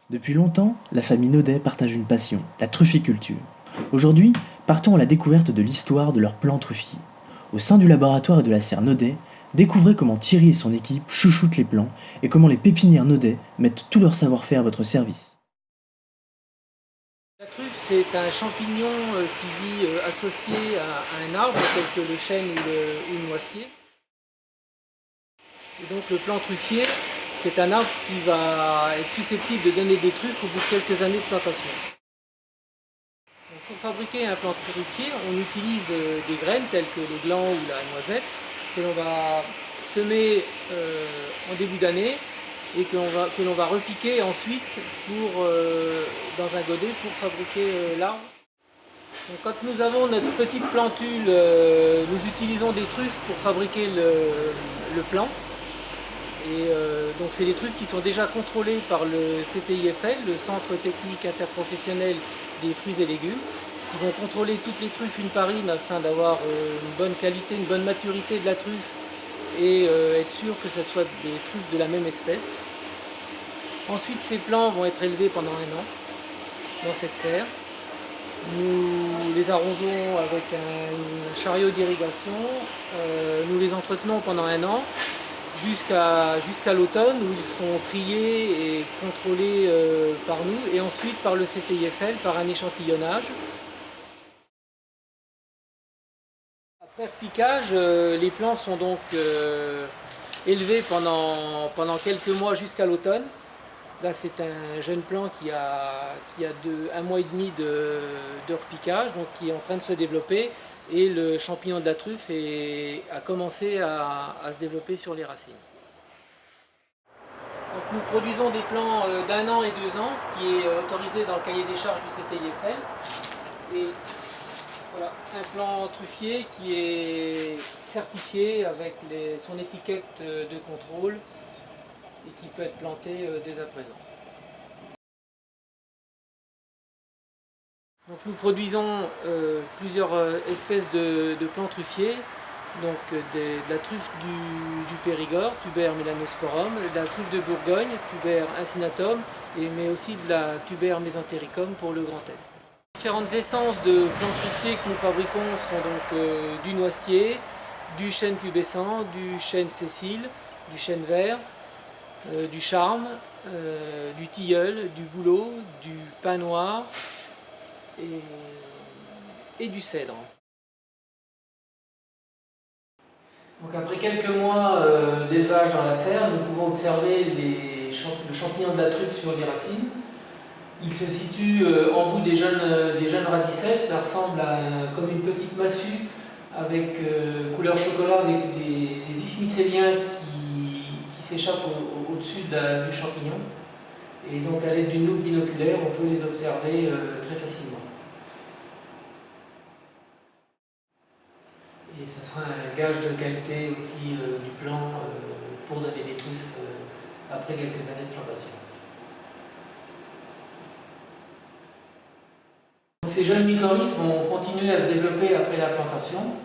Depuis longtemps, la famille Naudet partage une passion, la trufficulture. Aujourd'hui, partons à la découverte de l'histoire de leurs plants truffiers. Au sein du laboratoire de la serre Naudet, découvrez comment Thierry et son équipe chouchoutent les plants et comment les pépinières Naudet mettent tout leur savoir-faire à votre service. La truffe, c'est un champignon qui vit associé à un arbre tel que le chêne ou le noisetier. Et donc le plant truffier, c'est un arbre qui va être susceptible de donner des truffes au bout de quelques années de plantation. Donc pour fabriquer un plant truffier, on utilise des graines telles que le gland ou la noisette que l'on va semer en début d'année et que l'on va repiquer ensuite dans un godet pour fabriquer l'arbre. Donc quand nous avons notre petite plantule, nous utilisons des truffes pour fabriquer le plant. Et donc c'est des truffes qui sont déjà contrôlées par le CTIFL, le Centre Technique Interprofessionnel des Fruits et Légumes, qui vont contrôler toutes les truffes une par une afin d'avoir une bonne qualité, une bonne maturité de la truffe et être sûr que ce soit des truffes de la même espèce. Ensuite, ces plants vont être élevés pendant 1 an dans cette serre. Nous les arrosons avec un chariot d'irrigation, nous les entretenons pendant 1 an jusqu'à l'automne où ils seront triés et contrôlés par nous et ensuite par le CTIFL par un échantillonnage. Après repiquage, les plants sont donc élevés pendant quelques mois jusqu'à l'automne. Là, c'est un jeune plant qui a 1 mois et demi de repiquage, donc qui est en train de se développer. Et le champignon de la truffe a commencé à se développer sur les racines. Donc, nous produisons des plants d'1 an et 2 ans, ce qui est autorisé dans le cahier des charges du CTIFL. Et voilà, un plant truffier qui est certifié avec son étiquette de contrôle et qui peut être planté dès à présent. Donc nous produisons plusieurs espèces de plants truffiers, donc de la truffe du Périgord, Tuber melanosporum, de la truffe de Bourgogne, Tuber incinatum, mais aussi de la Tuber mesentericum pour le Grand Est. Les différentes essences de plants truffiers que nous fabriquons sont donc du noisetier, du chêne pubescent, du chêne sicile, du chêne vert, du charme, du tilleul, du bouleau, du pin noir et du cèdre. Donc après quelques mois d'élevage dans la serre, nous pouvons observer le champignon de la truffe sur les racines. Il se situe en bout des jeunes radicelles, ça ressemble comme une petite massue avec couleur chocolat avec des ismicéliens qui s'échappent au-dessus du champignon. Et donc à l'aide d'une loupe binoculaire, on peut les observer très facilement. Et ce sera un gage de qualité aussi du plant pour donner des truffes après quelques années de plantation. Donc ces jeunes mycorhizes vont continuer à se développer après la plantation.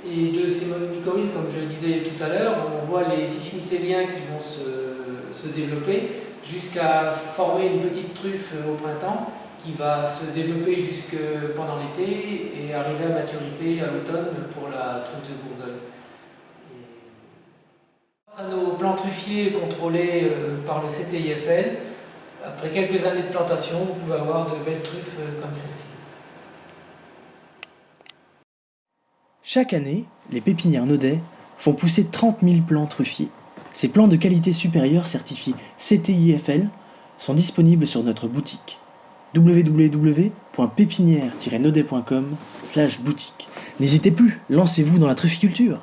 Et de ces mycorhizes, comme je le disais tout à l'heure, on voit les ischmycéliens qui vont se développer jusqu'à former une petite truffe au printemps qui va se développer pendant l'été et arriver à maturité à l'automne pour la truffe de Bourgogne. Grâce à nos plants truffiers contrôlés par le CTIFL, après quelques années de plantation, vous pouvez avoir de belles truffes comme celle-ci. Chaque année, les pépinières Naudet font pousser 30 000 plants truffiers. Ces plants de qualité supérieure certifiés CTIFL sont disponibles sur notre boutique www.pépinière-naudet.com/boutique. N'hésitez plus, lancez-vous dans la trufficulture.